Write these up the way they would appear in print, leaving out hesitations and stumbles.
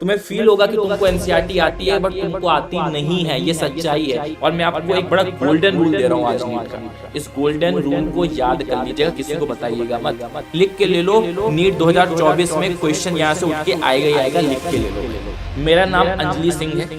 तुम्हें फील होगा कि तुमको एनसीईआरटी आती है बट तुमको आती नहीं है, ये सच्चाई है। और मैं आपको एक बड़ा गोल्डन रूल दे रहा हूँ आज नीट का। इस गोल्डन रूल को याद कर लीजिएगा, किसी को बताइएगा मत। लिख के ले लो, नीट 2024 में क्वेश्चन यहाँ से उठ के आएगा ही आएगा, लिख के ले लो। मेरा नाम अंजलि सिंह है,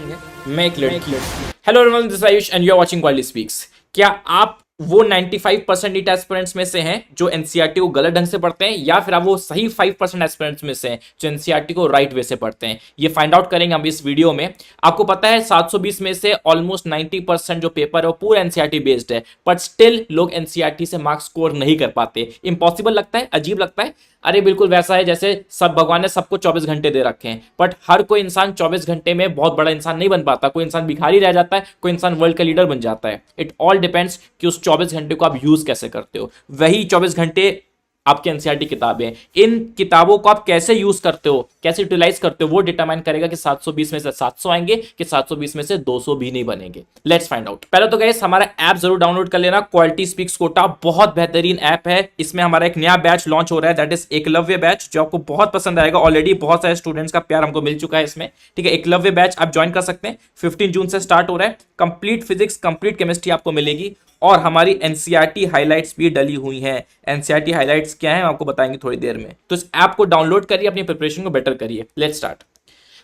मैं एक लड़की हूँ। Hello everyone, this is Ayush and you are watching world speaks. क्या आप वो 95% नीट एस्पिरेंट्स में से हैं जो एनसीईआरटी को गलत ढंग से पढ़ते हैं, या फिर आप वो सही 5% एस्पिरेंट्स में से हैं जो एनसीईआरटी को राइट वे से पढ़ते हैं? ये फाइंड आउट करेंगे हम इस वीडियो में। आपको पता है 720 में से ऑलमोस्ट 90% जो पेपर है वो पूरा एनसीईआरटी बेस्ड है, बट स्टिल लोग एनसीईआरटी से मार्क्स स्कोर नहीं कर पाते। इंपॉसिबल लगता है, अजीब लगता है। अरे बिल्कुल वैसा है जैसे सब भगवान ने सबको 24 घंटे दे रखे हैं, बट हर कोई इंसान 24 घंटे में बहुत बड़ा इंसान नहीं बन पाता। कोई इंसान भिखारी रह जाता है, कोई इंसान वर्ल्ड का लीडर बन जाता है। इट ऑल डिपेंड्स कि उस 24 घंटे को आप यूज कैसे करते हो। वही 24 घंटे आपकी एनसीईआरटी किताबें हैं। इन किताबों को आप कैसे यूज करते हो, कैसे यूटिलाइज करते हो, वो डिटरमाइन करेगा कि 720 में से 700 आएंगे कि 720 में से 200 भी नहीं बनेंगे। Let's find out. पहले तो गाइस हमारा ऐप जरूर डाउनलोड कर लेना, क्वालिटी स्पीक्स कोटा, बहुत बेहतरीन ऐप है। इसमें हमारा एक नया बैच लॉन्च हो रहा है, दैट इज एकलव्य बैच, जो आपको बहुत पसंद आएगा। ऑलरेडी बहुत सारे स्टूडेंट्स का प्यार हमको मिल चुका है इसमें, ठीक है। एकलव्य बैच आप ज्वाइन कर सकते हैं, 15 जून से स्टार्ट हो रहा है। कंप्लीट फिजिक्स, कंप्लीट केमिस्ट्री आपको मिलेगी, और हमारी एनसीईआरटी हाइलाइट्स भी डली हुई हैं। एनसीईआरटी हाइलाइट्स क्या है आपको बताएंगे थोड़ी देर में। तो इस ऐप को डाउनलोड करिए, अपनी प्रिपरेशन को बेटर करिए। Let's start.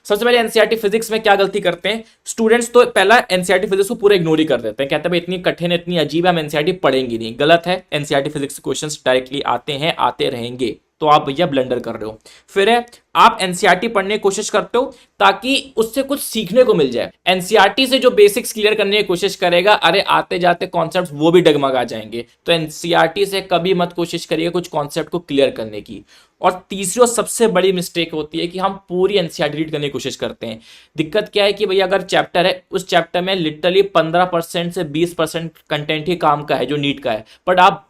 सबसे पहले एनसीईआरटी फिजिक्स में क्या गलती करते हैं स्टूडेंट्स? तो पहला एनसीईआरटी फिजिक्स को पूरा इग्नोर ही कर देते हैं, कहते हैं भाई इतनी कठिन, इतनी अजीब है, हम एनसीईआरटी पढ़ेंगे नहीं। गलत है। एनसीईआरटी फिजिक्स क्वेश्चंस डायरेक्टली आते हैं, आते रहेंगे, तो आप भैया ब्लंडर कर रहे हो। फिर है आप एनसीईआरटी पढ़ने की कोशिश करते हो ताकि उससे कुछ सीखने को मिल जाए। एनसीईआरटी से जो बेसिक्स क्लियर करने की कोशिश करेगा, अरे आते जाते कॉन्सेप्ट्स वो भी डगमगा जाएंगे। तो एनसीईआरटी से कभी मत कोशिश करिए कुछ कॉन्सेप्ट को क्लियर करने की। और तीसरी और सबसे बड़ी मिस्टेक होती है कि हम पूरी एनसीईआरटी रीड करने की कोशिश करते हैं। दिक्कत क्या है कि भैया अगर चैप्टर है, उस चैप्टर में लिटरली 15% से 20% कंटेंट ही काम का है जो नीट का है, बट आप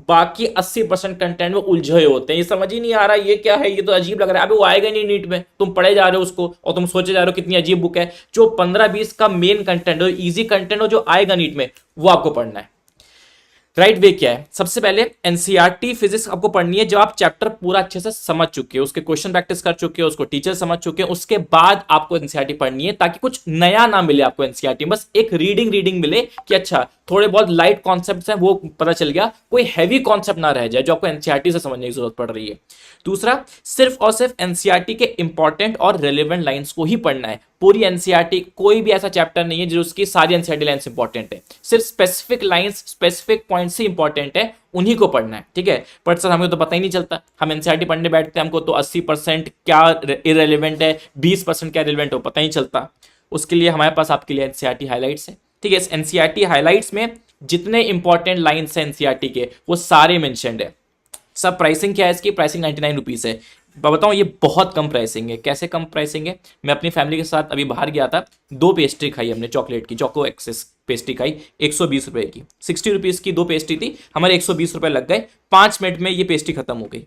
बाकी 80% कंटेंट में उलझे हुए होते हैं। ये समझ ही नहीं आ रहा ये क्या है, ये तो अजीब लग रहा है। अबे वो आएगा नहीं नीट में, तुम पढ़े जा रहे हो उसको और तुम सोचे जा रहे हो कितनी अजीब बुक है। जो 15-20 का मेन कंटेंट हो, इजी कंटेंट हो, जो आएगा नीट में, वो आपको पढ़ना है। राइट वे क्या है? सबसे पहले एनसीईआरटी फिजिक्स आपको पढ़नी है जब आप चैप्टर पूरा अच्छे से समझ चुके हो, उसके क्वेश्चन प्रैक्टिस कर चुके हो, उसको टीचर समझ चुके हैं। उसके बाद आपको एनसीईआरटी पढ़नी है ताकि कुछ नया ना मिले आपको एनसीईआरटी, बस एक रीडिंग मिले कि अच्छा थोड़े बहुत लाइट कॉन्सेप्ट्स हैं वो पता चल गया, कोई हैवी कॉन्सेप्ट ना रह जाए जो आपको एनसीईआरटी से समझने की जरूरत पड़ रही है। दूसरा, सिर्फ और सिर्फ एनसीईआरटी के इंपॉर्टेंट और रेलेवेंट लाइंस को ही पढ़ना है। पूरी एनसीईआरटी, कोई भी ऐसा चैप्टर नहीं है जिसकी सारी एनसीईआरटी लाइंस इंपॉर्टेंट है। सिर्फ स्पेसिफिक लाइंस, स्पेसिफिक पॉइंट्स ही इंपॉर्टेंट है, उन्हीं को पढ़ना है, ठीक है। बट सर हमें तो पता ही नहीं चलता, हम एनसीईआरटी पढ़ने बैठते हैं, हमको तो 80% क्या इरेलीवेंट है, 20% क्या रिलेवेंट हो पता ही चलता। उसके लिए हमारे पास आपके लिए एनसीईआरटी हाइलाइट्स है, ठीक है। एनसीईआरटी हाइलाइट्स में जितने इंपॉर्टेंट लाइंस हैं एनसीईआरटी के, वो सारे मेंशन्ड है। सब प्राइसिंग क्या है इसकी? प्राइसिंग 99 रुपीज़ है। बताऊँ ये बहुत कम प्राइसिंग है। कैसे कम प्राइसिंग है? मैं अपनी फैमिली के साथ अभी बाहर गया था, 2 पेस्ट्री खाई हमने चॉकलेट की, चोको एक्सेस पेस्ट्री खाई 120 रुपए की। 60 रुपीज़ की 2 पेस्ट्री थी, हमारे 120 रुपए लग गए। 5 मिनट में ये पेस्ट्री खत्म हो गई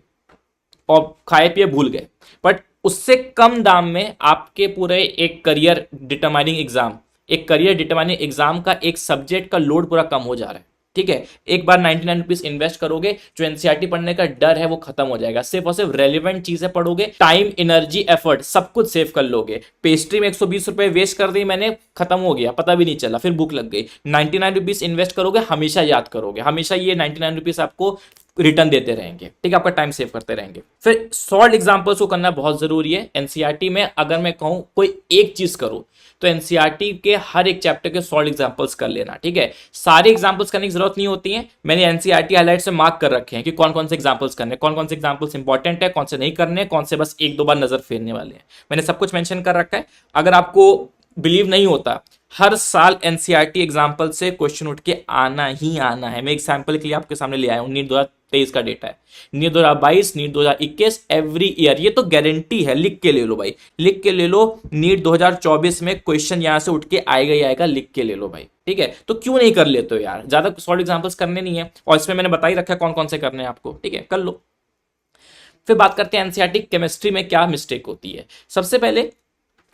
और खाए पिए भूल गए। बट उससे कम दाम में आपके पूरे एक करियर डिटरमाइनिंग एग्जाम, एक करियर डिटरमाइनिंग एग्जाम का एक सब्जेक्ट का लोड पूरा कम हो जा रहा है, ठीक है। एक बार 99 रुपीज इन्वेस्ट करोगे, जो एनसीईआरटी पढ़ने का डर है वो खत्म हो जाएगा। सिर्फ और सिर्फ रेलिवेंट चीजें पढ़ोगे, टाइम, एनर्जी, एफर्ट सब कुछ सेव कर लोगे। पेस्ट्री में 120 रुपए वेस्ट कर दी मैंने, खत्म हो गया, पता भी नहीं चला, फिर भूख लग गई। 99 रुपीज इन्वेस्ट करोगे, हमेशा याद करोगे, हमेशा ये 99 रुपीज आपको रिटर्न देते रहेंगे, ठीक है, आपका टाइम सेव करते रहेंगे। फिर सॉल्व एग्जांपल्स को करना बहुत जरूरी है एनसीईआरटी में। अगर मैं कहूं कोई एक चीज करो तो एनसीईआरटी के हर एक चैप्टर के सॉल्व एग्जांपल्स कर लेना, ठीक है। सारे एग्जांपल्स करने की जरूरत नहीं होती है, मैंने एनसीईआरटी हाइलाइट से मार्क कर रखे हैं कि कौन कौन से एग्जांपल्स करने, कौन कौन से एग्जांपल्स इंपॉर्टेंट है, कौन से नहीं करने, कौन से बस 1-2 बार नजर फेरने वाले हैं। मैंने सब कुछ मेंशन कर रखा है। अगर आपको बिलीव नहीं होता, हर साल एनसीईआरटी एग्जाम्पल से क्वेश्चन उठ के आना ही आना है। मैं एग्जाम्पल के लिए आपके सामने ले आया हूं, नीट 2023 का डेटा है, नीट 2022, नीट 2021, एवरी ईयर, ये तो गारंटी है, लिख के ले लो भाई, लिख के ले लो। नीट 2024 में क्वेश्चन यहां से उठ के आएगा ही आएगा, लिख के ले लो भाई, ठीक है। तो क्यों नहीं कर लेते हो यार, ज्यादा सॉल्व एग्जाम्पल्स करने नहीं है, और इसमें मैंने बता ही रखा है कौन कौन से करने हैं आपको, ठीक है, कर लो। फिर बात करते हैं एनसीईआरटी केमिस्ट्री में क्या मिस्टेक होती है। सबसे पहले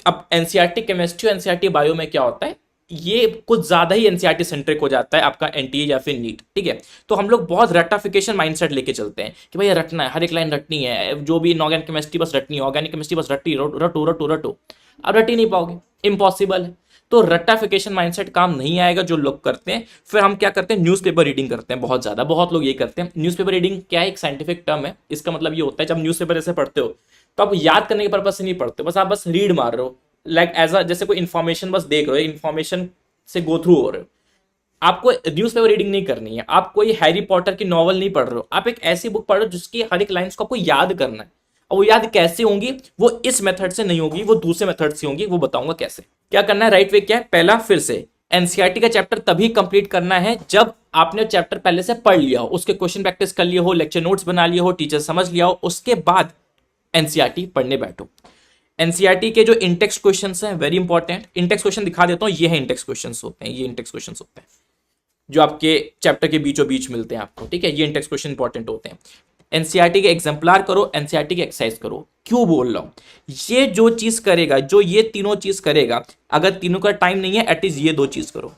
अब एनसीईआरटी केमिस्ट्री और एनसीईआरटी बायो में क्या होता है, ये कुछ ज्यादा ही एनसीईआरटी सेंट्रिक हो जाता है आपका एनटीए या फिर नीट, ठीक है। तो हम लोग बहुत रटाफिकेशन माइंडसेट लेके चलते हैं कि भैया रटना है, हर एक लाइन रटनी है, जो भी इनऑर्गेनिक केमिस्ट्री बस रटनी है, ऑर्गेनिक केमिस्ट्री बस रटी रटो रटो रटो। अब रट ही नहीं पाओगे, इम्पॉसिबल है। तो रट्टाफिकेशन माइंडसेट काम नहीं आएगा जो लोग करते हैं। फिर हम क्या करते हैं, न्यूज़पेपर रीडिंग करते हैं बहुत ज्यादा, बहुत लोग ये करते हैं। न्यूज़पेपर रीडिंग क्या है, एक साइंटिफिक टर्म है। इसका मतलब ये होता है जब न्यूज़पेपर ऐसे पढ़ते हो तो आप याद करने के पर्पज से नहीं पढ़ते, बस आप बस रीड मार रहे हो, लाइक एज अ जैसे कोई इन्फॉर्मेशन बस देख रहे हो, इन्फॉर्मेशन से गो थ्रू हो रहे हो। आपको न्यूज़पेपर रीडिंग नहीं करनी है, आप कोई हैरी पॉटर की नॉवल नहीं पढ़ रहे हो, आप एक ऐसी बुक पढ़ रहे हो जिसकी हर एक लाइन्स को आपको याद करना है। और वो याद कैसे होंगी, वो इस मेथड से नहीं होगी, वो दूसरे मेथड से होंगी, वो बताऊंगा कैसे। क्या करना है, राइट वे क्या है, पहला फिर से एनसीईआरटी का चैप्टर तभी कंप्लीट करना है जब आपने चैप्टर पहले से पढ़ लिया हो, उसके क्वेश्चन प्रैक्टिस कर लिए हो, लेक्चर नोट्स बना लिए हो, टीचर समझ लिया हो, उसके बाद एनसीईआरटी पढ़ने बैठो। एनसीईआरटी के जो इंटेक्स्ट क्वेश्चंस हैं वेरी इंपॉर्टेंट, इंटेक्स्ट क्वेश्चन दिखा देता हूं, ये है इंटेक्स्ट क्वेश्चंस होते हैं, ये इंटेक्स्ट क्वेश्चंस होते हैं जो आपके चैप्टर के बीचों बीच मिलते हैं आपको, ठीक है। ये इंटेक्स्ट क्वेश्चन इंपॉर्टेंट होते हैं। एनसीईआरटी के एग्जाम्पलार करो, एनसीईआरटी की एक्सरसाइज करो। क्यों बोल रहा हूं, ये जो चीज करेगा, जो ये तीनों चीज करेगा, अगर तीनों का टाइम नहीं है एटलीस्ट ये दो चीज करो।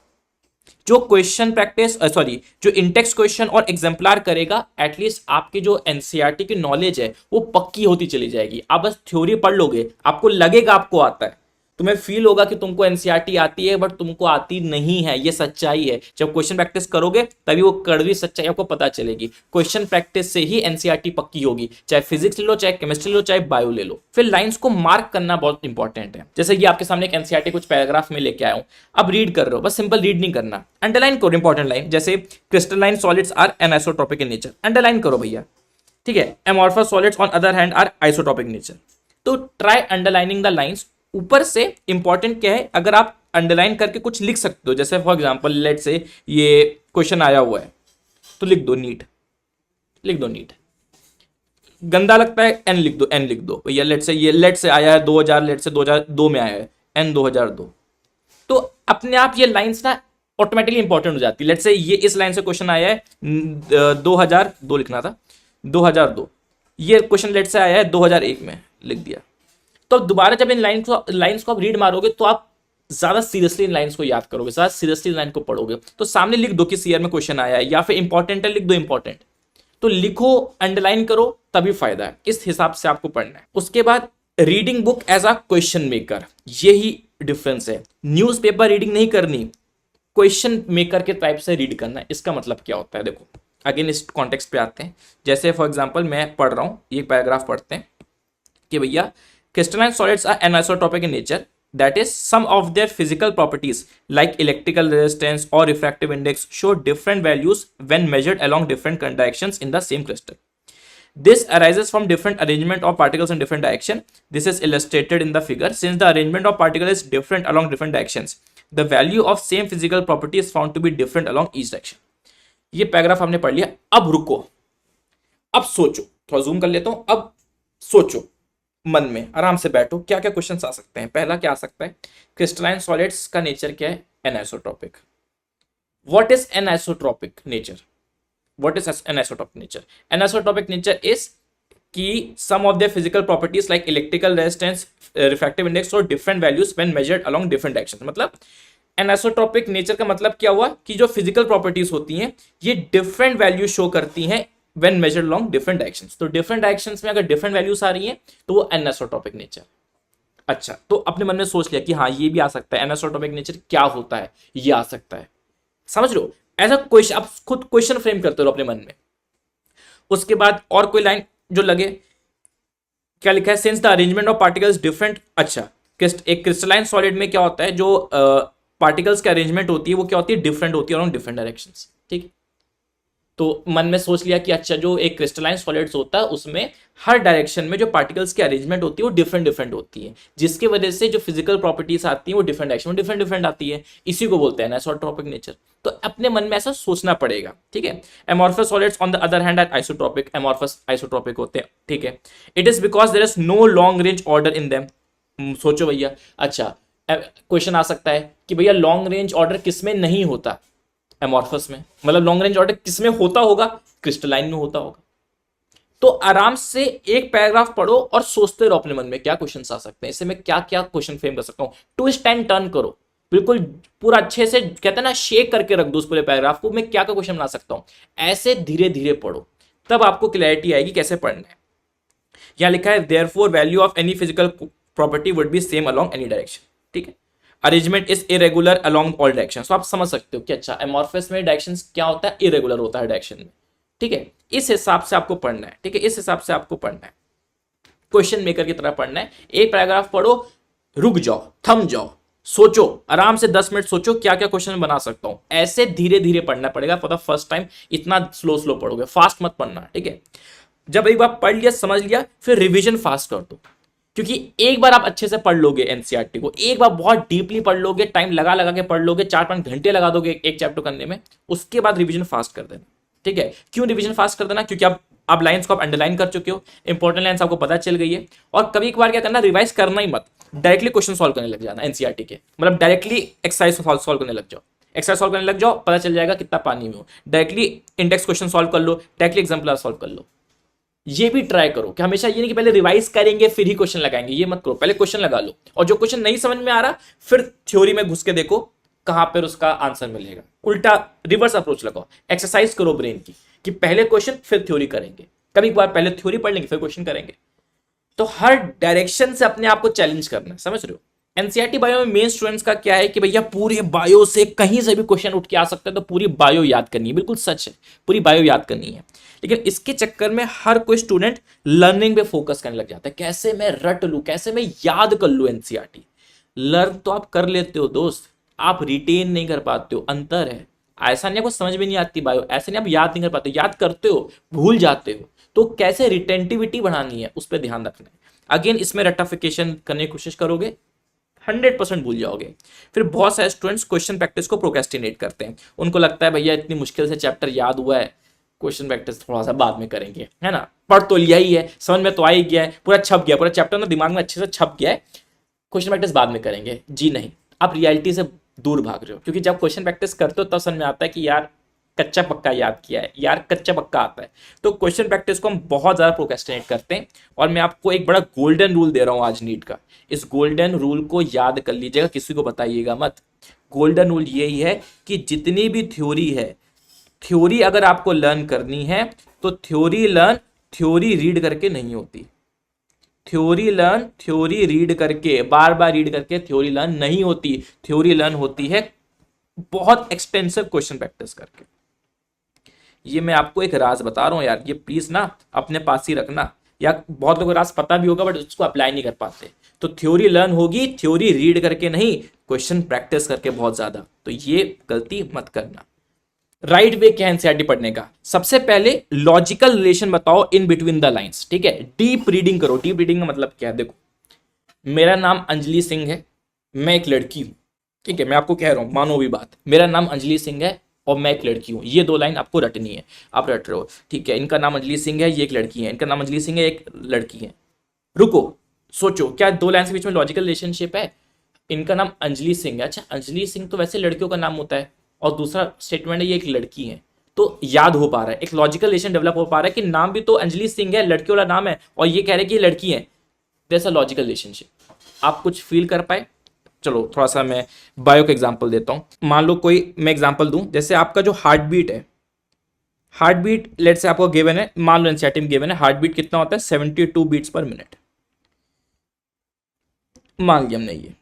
जो क्वेश्चन प्रैक्टिस सॉरी जो इंटेक्स्ट क्वेश्चन और एग्जाम्पलार करेगा, एटलीस्ट आपकी जो एनसीईआरटी की नॉलेज है वो पक्की होती चली जाएगी। आप बस थ्योरी पढ़ लोगे, आपको लगेगा आपको आता है, तुम्हें फील होगा कि तुमको एनसीईआरटी आती है, बट तुमको आती नहीं है, ये सच्चाई है। जब क्वेश्चन प्रैक्टिस करोगे तभी वो कड़वी सच्चाई आपको पता चलेगी। क्वेश्चन प्रैक्टिस से ही एनसीईआरटी पक्की होगी, चाहे फिजिक्स ले लो, चाहे केमिस्ट्री ले लो, चाहे बायो ले लो। फिर लाइंस को मार्क करना बहुत इंपॉर्टेंट है। जैसे कि आपके सामने एक एनसीईआरटी कुछ पैराग्राफ में लेके आया हूं, अब रीड कर रहे हो, बस सिंपल रीड नहीं करना, अंडरलाइन करो इंपॉर्टेंट लाइन। जैसे crystalline solids are anisotropic in nature, underline करो भैया, ठीक है। Amorphous solids on other hand are isotropic nature. तो ट्राई अंडरलाइनिंग द लाइंस। ऊपर से इंपॉर्टेंट क्या है, अगर आप अंडरलाइन करके कुछ लिख सकते हो, जैसे फॉर एग्जांपल लेट से ये क्वेश्चन आया हुआ है तो लिख दो नीट, लिख दो नीट। गंदा लगता है एन लिख दो, एन लिख दो भैया। लेट से आया है 2000, लेट से 2002 में आया है, एन 2002। तो अपने आप ये लाइंस ना ऑटोमेटिकली इंपॉर्टेंट हो जाती है। लेट से ये इस लाइन से क्वेश्चन आया है 2002 लिखना था, 2002। ये क्वेश्चन लेट से आया है 2001 में, लिख दिया। तो दोबारा जब इन लाइंस को आप रीड मारोगे तो आप ज्यादा सीरियसली इन लाइंस को याद करोगे, ज्यादा सीरियसली इन लाइन को पढ़ोगे। तो सामने लिख दो किस ईयर में क्वेश्चन आया है, या फिर इंपॉर्टेंट है लिख दो इंपॉर्टेंट। तो लिखो, अंडरलाइन करो, तभी फायदा है। इस हिसाब से आपको पढ़ना है। उसके बाद reading book as a question maker, यही डिफरेंस है। न्यूज़पेपर रीडिंग नहीं करनी, क्वेश्चन मेकर के टाइप से रीड करना है। इसका मतलब क्या होता है, देखो अगेन इस कॉन्टेक्स्ट पे आते हैं। जैसे फॉर एग्जांपल मैं पढ़ रहा हूं, ये पैराग्राफ पढ़ते हैं कि भैया crystalline solids are anisotropic in nature, that is some of their physical properties like electrical resistance or refractive index show different values when measured along different directions in the same crystal. This arises from different arrangement of particles in different direction. This is illustrated in the figure. Since the arrangement of particles is different along different directions, the value of same physical property is found to be different along each direction. ये paragraph हमने पढ़ लिया। अब रुको, अब सोचो, थोड़ा zoom कर लेता हूं। अब सोचो, मन में आराम से बैठो, क्या क्या क्वेश्चंस आ सकते हैं। पहला क्या आ सकता है, क्रिस्टलाइन सॉलिड्स का नेचर क्या है, anisotropic. What is anisotropic nature, what is anisotropic nature? Anisotropic nature is कि some of the physical properties like electrical resistance, refractive index और different values when measured along different directions. मतलब anisotropic nature का मतलब क्या हुआ कि जो physical properties होती हैं ये डिफरेंट वैल्यू शो करती हैं when measured along different directions। तो different directions में अगर different values आ रही हैं तो वो anisotropic nature। अच्छा, तो अपने मन में सोच लिया कि हाँ ये भी आ सकता है, anisotropic nature क्या होता है, ये आ सकता है। समझ लो, ऐसा क्वेश्चन आप खुद क्वेश्चन फ्रेम करते हो अपने मन में। उसके बाद और कोई लाइन जो लगे, क्या लिखा है, since the arrangement of particles different. अच्छा, एक क्रिस्टलाइन सॉलिड में क्या होता है, जो पार्टिकल्स की अरेंजमेंट होती है वो क्या होती है, डिफरेंट होती है along डिफरेंट डायरेक्शंस, ठीक है। तो मन में सोच लिया कि अच्छा जो एक क्रिस्टलाइन सॉलिड्स होता है उसमें हर डायरेक्शन में जो पार्टिकल्स की अरेंजमेंट होती है वो डिफरेंट डिफरेंट होती है, जिसकी वजह से जो फिजिकल प्रॉपर्टीज आती हैं वो डिफरेंट डायरेक्शन में डिफरेंट डिफरेंट आती है। इसी को बोलते हैं एनिसोट्रोपिक नेचर। तो अपने मन में ऐसा सोचना पड़ेगा, ठीक है। Amorphous solids on the other hand are isotropic, amorphous isotropic होते हैं, ठीक है। It is because there is no long range order in them. सोचो भैया, अच्छा क्वेश्चन आ सकता है कि भैया लॉन्ग रेंज ऑर्डर किसमें नहीं होता, एमॉर्फस में। मतलब लॉन्ग रेंज ऑर्डर किसमें होता होगा, क्रिस्टलाइन में होता होगा। तो आराम से एक पैराग्राफ पढ़ो और सोचते रहो अपने मन में क्या क्वेश्चंस आ सकते हैं, इससे मैं क्या क्या क्वेश्चन फ्रेम कर सकता हूं। ट्विस्ट एंड टर्न करो, बिल्कुल पूरा अच्छे से कहते हैं ना शेक करके रख दो उस पूरे पैराग्राफ को, मैं क्या क्या क्वेश्चन बना सकता हूं। ऐसे धीरे धीरे पढ़ो, तब आपको क्लैरिटी आएगी कैसे पढ़ना है। यहां लिखा है therefore value of any physical property would be same along any direction, ठीक है। Arrangement is irregular along all direction, तो आप समझ सकते हो कि अच्छा एमॉर्फस में डायरेक्शन क्या होता है, इरेगुलर होता है डायरेक्शन में, ठीक है। इस हिसाब से आपको पढ़ना है, ठीक है, इस हिसाब से आपको पढ़ना है, क्वेश्चन मेकर की तरह पढ़ना है। एक पैराग्राफ पढ़ो, रुक जाओ, थम जाओ, सोचो, आराम से 10 मिनट सोचो क्या क्या क्वेश्चन बना सकता हूं। ऐसे धीरे धीरे पढ़ना पड़ेगा फॉर द फर्स्ट टाइम, इतना स्लो स्लो पढ़ोगे, फास्ट मत पढ़ना, ठीक है। जब एक बार पढ़ लिया समझ लिया, फिर रिवीजन फास्ट कर दो, क्योंकि एक बार आप अच्छे से पढ़ लोगे एनसीईआरटी को, एक बार बहुत डीपली पढ़ लोगे, टाइम लगा लगा के पढ़ लोगे, 4-5 घंटे लगा दोगे एक चैप्टर करने में, उसके बाद रिवीजन फास्ट कर देना, ठीक है। क्यों रिवीजन फास्ट कर देना, क्योंकि आप लाइंस को आप अंडरलाइन कर चुके हो, इंपॉर्टेंट लाइंस आपको पता चल गई है। और कभी एक बार क्या करना, रिवाइज करना ही मत, डायरेक्टली क्वेश्चन सॉल्व करने लग जाना एनसीईआरटी के, मतलब डायरेक्टली एक्सरसाइज सॉल्व करने लग जाओ, एक्सरसाइज सॉल्व करने लग जाओ, पता चल जाएगा कितना पानी में हो। डायरेक्टली इंडेक्स क्वेश्चन सॉल्व कर लो, डायरेक्टली एग्जाम्पल सॉल्व कर लो। ये भी ट्राई करो कि हमेशा ये नहीं कि पहले रिवाइज करेंगे फिर ही क्वेश्चन लगाएंगे, ये मत करो, पहले क्वेश्चन लगा लो, और जो क्वेश्चन नहीं समझ में आ रहा फिर थ्योरी में घुस के देखो कहां पर उसका आंसर मिलेगा। उल्टा रिवर्स अप्रोच लगाओ, एक्सरसाइज करो ब्रेन की कि पहले क्वेश्चन फिर थ्योरी करेंगे, कभी एक बार पहले थ्योरी पढ़ लेंगे फिर क्वेश्चन करेंगे। तो हर डायरेक्शन से अपने आप को चैलेंज करना है, समझ रहे हो। एनसीईआरटी बायो में मेन स्टूडेंट्स का क्या है कि भैया पूरे बायो से कहीं से भी क्वेश्चन उठ के आ सकता है, तो पूरी बायो याद करनी है, बिल्कुल सच है, पूरी बायो याद करनी है। लेकिन इसके चक्कर में हर कोई स्टूडेंट लर्निंग पे फोकस करने लग जाता है, कैसे मैं रट लूं, कैसे मैं याद कर लूं एनसीईआरटी। लर्न तो आप कर लेते हो दोस्त, आप रिटेन नहीं कर पाते हो, अंतर है। ऐसा नहीं आपको समझ में नहीं आती बायो, ऐसे नहीं आप याद नहीं कर पाते, याद करते हो भूल जाते हो, तो कैसे रिटेंटिविटी बढ़ानी है उस पर ध्यान रखना है। अगेन इसमें रट्टाफिकेशन करने की कोशिश करोगे 100% भूल जाओगे। फिर बहुत सारे स्टूडेंट्स क्वेश्चन प्रैक्टिस को प्रोक्रेस्टिनेट करते हैं, उनको लगता है भैया इतनी मुश्किल से चैप्टर याद हुआ है, क्वेश्चन प्रैक्टिस थोड़ा सा बाद में करेंगे, है ना, पढ़ तो लिया ही है, समझ में तो आ ही गया है, पूरा छप गया, पूरा चैप्टर ना दिमाग में अच्छे से छप गया है, क्वेश्चन प्रैक्टिस बाद में करेंगे। जी नहीं, आप रियलिटी से दूर भाग रहे हो, क्योंकि जब क्वेश्चन प्रैक्टिस करते हो तब समझ में आता है कि यार कच्चा पक्का याद किया है, यार कच्चा पक्का आता है। तो क्वेश्चन प्रैक्टिस को हम बहुत ज्यादा प्रोक्रेस्टिनेट करते हैं, और मैं आपको एक बड़ा गोल्डन रूल दे रहा हूं आज नीट का, इस गोल्डन रूल को याद कर लीजिएगा, किसी को बताइएगा मत। गोल्डन रूल यही है कि जितनी भी थ्योरी है, थ्योरी अगर आपको लर्न करनी है तो थ्योरी रीड करके नहीं होती, थ्योरी रीड करके बार बार रीड करके थ्योरी लर्न नहीं होती, थ्योरी लर्न होती है बहुत एक्सटेंसिव क्वेश्चन प्रैक्टिस करके। ये मैं आपको एक राज बता रहा हूं यार, ये प्लीज ना अपने पास ही रखना, या बहुत लोगों को राज पता भी होगा बट उसको अप्लाई नहीं कर पाते। तो थ्योरी लर्न होगी थ्योरी रीड करके नहीं, क्वेश्चन प्रैक्टिस करके बहुत ज्यादा, तो ये गलती मत करना। राइट वे क्या है एनसीईआरटी पढ़ने का, सबसे पहले लॉजिकल रिलेशन बताओ इन बिटवीन द लाइंस, ठीक है। डीप रीडिंग करो, डीप रीडिंग का मतलब क्या है, देखो मेरा नाम अंजलि सिंह है, मैं एक लड़की हूं, ठीक है, मैं आपको कह रहा हूं, मानो भी बात, मेरा नाम अंजलि सिंह है और मैं एक लड़की हूं, ये 2 लाइन आपको रटनी है, आप रट रहे हो, ठीक है। इनका नाम अंजलि सिंह है, ये एक लड़की है, इनका नाम अंजलि सिंह है, एक लड़की है। रुको, सोचो, क्या 2 लाइन के बीच में लॉजिकल रिलेशनशिप है। इनका नाम अंजलि सिंह है, अच्छा अंजलि सिंह तो वैसे लड़कियों का नाम होता है, और दूसरा स्टेटमेंट है ये एक लड़की है, तो याद हो पा रहा है, एक लॉजिकल रिलेशन डेवलप हो पा रहा है कि नाम भी तो अंजलि सिंह है, लड़की वाला नाम है, और ये कह रहे हैं कि ये लड़की है, जैसा लॉजिकल रिलेशनशिप आप कुछ फील कर पाए। चलो थोड़ा सा मैं बायो का एग्जांपल देता हूं, मान लो कोई मैं एग्जांपल दूं, जैसे आपका जो हार्ट बीट है, हार्ट बीट लेट से आपको गिवन है, मान लो एनसीईआरटी में गिवन है, हार्ट बीट कितना होता है 72 बीट्स पर मिनट, मान लिया हमने ये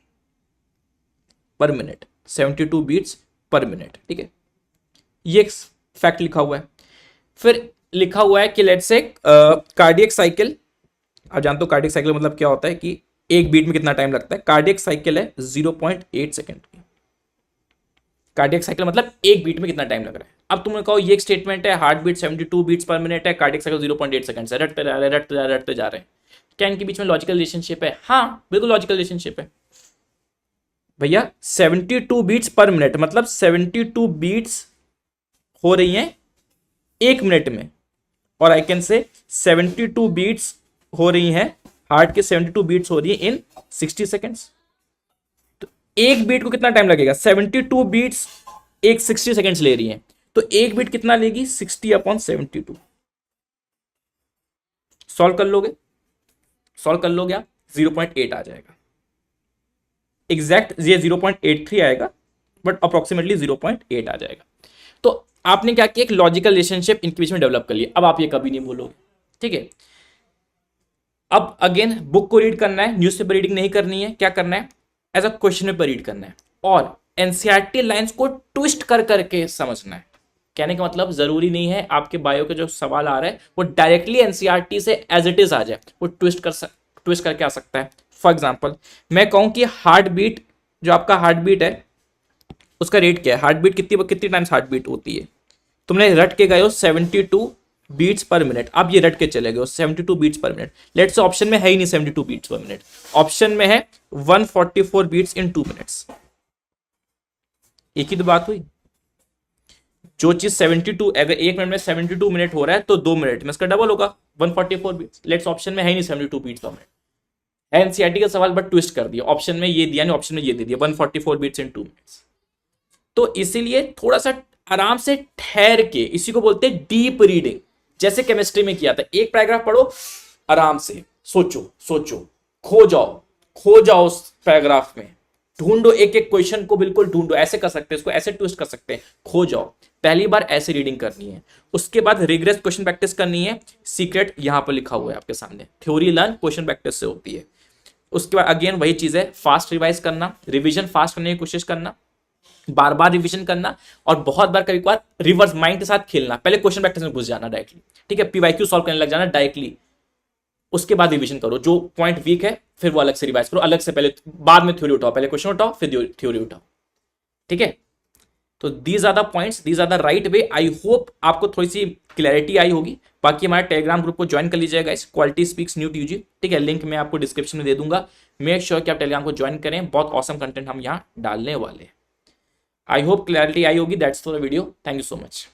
पर मिनट 72 बीट्स पर मिनट, ठीक है, ये एक फैक्ट लिखा हुआ है। फिर लिखा हुआ है कि लेट से कार्डियक साइकिल, आप जानते हो कार्डियक साइकिल मतलब क्या होता है कि एक बीट में कितना टाइम लगता है, कार्डियक साइकिल है 0.8 सेकेंड की, कार्डियक साइकिल मतलब एक बीट में कितना टाइम लग रहा है। अब तुमने कहो ये एक स्टेटमेंट है, heart beat 72 beats per minute है, कार्डियक साइकिल 0.8 सेकंड से, रटते जा रहे हैं, क्या इनके बीच में लॉजिकल रिलेशनशिप है? हाँ बिल्कुल लॉजिकल रिलेशनशिप है भैया, 72 बीट्स पर मिनट मतलब 72 बीट्स हो रही हैं एक मिनट में, और आई कैन से 72 बीट्स हो रही हैं, हार्ट के 72 बीट्स हो रही है इन 60 सेकेंड्स। तो एक बीट को कितना टाइम लगेगा, 72 बीट्स एक 60 सेकेंड्स ले रही हैं, तो एक बीट कितना लेगी 60/72। सॉल्व कर लोगे आप, 0.8 आ जाएगा। एग्जैक्ट ये 0.83 आएगा, बट अप्रोक्सीमेटली 0.8 आ जाएगा। तो आपने क्या किया, एक लॉजिकल रिलेशनशिप इनके बीच में डेवलप कर लिया। अब आप ये कभी नहीं बोलोगे, ठीक है। अब अगेन बुक को रीड करना है, न्यूज़पेपर रीडिंग नहीं करनी है, क्या करना है, as a question paper read करना है और एनसीईआरटी लाइंस को ट्विस्ट कर करके समझना है। कहने का मतलब जरूरी नहीं है आपके बायो के जो सवाल आ रहा है वो डायरेक्टली एनसीईआरटी से एज इट इज आ जाए, वो ट्विस्ट करके आ सकता है। फॉर एग्जाम्पल मैं कहूं कि हार्ट बीट, जो आपका हार्ट बीट है उसका रेट क्या है, हार्ट बीट कितनी कितनी टाइम्स हार्ट बीट होती है, तुमने रट के गए हो 72 बीट्स पर मिनट, अब ये रट के चले गए हो 72 beats per minute. Let's say option में है ही नहीं 72 बीट्स पर मिनट, ऑप्शन में है 144 बीट्स इन 2 मिनट्स। एक ही तो बात हुई, जो चीज 72, अगर 1 मिनट में 72 मिनट हो रहा है तो 2 मिनट में इसका डबल होगा 144 बीट्स। लेट्स ऑप्शन में है ही नहीं 72 बीट्स पर मिनट, है एनसीईआरटी का सवाल बट ट्विस्ट कर दिया, ऑप्शन में ये दिया नहीं, ऑप्शन में ये दे दिया 144 बीट्स इन 2 मिनट्स। तो इसीलिए थोड़ा सा आराम से ठहर के, इसी को बोलते हैं डीप रीडिंग, जैसे केमिस्ट्री में किया था। एक पैराग्राफ पढ़ो, आराम से सोचो सोचो, खो जाओ उस पैराग्राफ में, ढूंढो एक एक क्वेश्चन को, बिल्कुल ढूंढो, ऐसे कर सकते हैं इसको, ऐसे ट्विस्ट कर सकते हैं, खो जाओ। पहली बार ऐसे रीडिंग करनी है, उसके बाद रिग्रेस क्वेश्चन प्रैक्टिस करनी है। सीक्रेट यहां पर लिखा हुआ है आपके सामने, थ्योरी लर्न क्वेश्चन प्रैक्टिस से होती है। उसके बाद अगेन वही चीज है, फास्ट रिवाइज करना, रिवीजन फास्ट करने की कोशिश करना, बार बार रिवीजन करना और बहुत बार कभी बार रिवर्स माइंड के साथ खेलना। पहले क्वेश्चन प्रैक्टिस में घुस जाना डायरेक्टली, ठीक है, पीवाईक्यू सॉल्व करने लग जाना डायरेक्टली, उसके बाद रिवीजन करो, जो पॉइंट वीक है फिर वो अलग से रिवाइज करो, अलग से पहले, बाद में थ्योरी उठाओ, पहले क्वेश्चन उठाओ फिर थ्योरी उठाओ, ठीक है। तो these are the points, these are the right way. I hope आपको थोड़ी सी क्लैरिटी आई होगी। बाकी हमारे टेलीग्राम ग्रुप को ज्वाइन कर लीजिएगा इस क्वालिटी स्पीक्स न्यू यूजी, ठीक है, लिंक मैं आपको डिस्क्रिप्शन में दे दूंगा। मेक श्योर कि आप टेलीग्राम को ज्वाइन करें, बहुत ऑसम कंटेंट हम यहाँ डालने वाले हैं। आई होप क्लैरिटी आई होगी। That's for the video, thank you so much.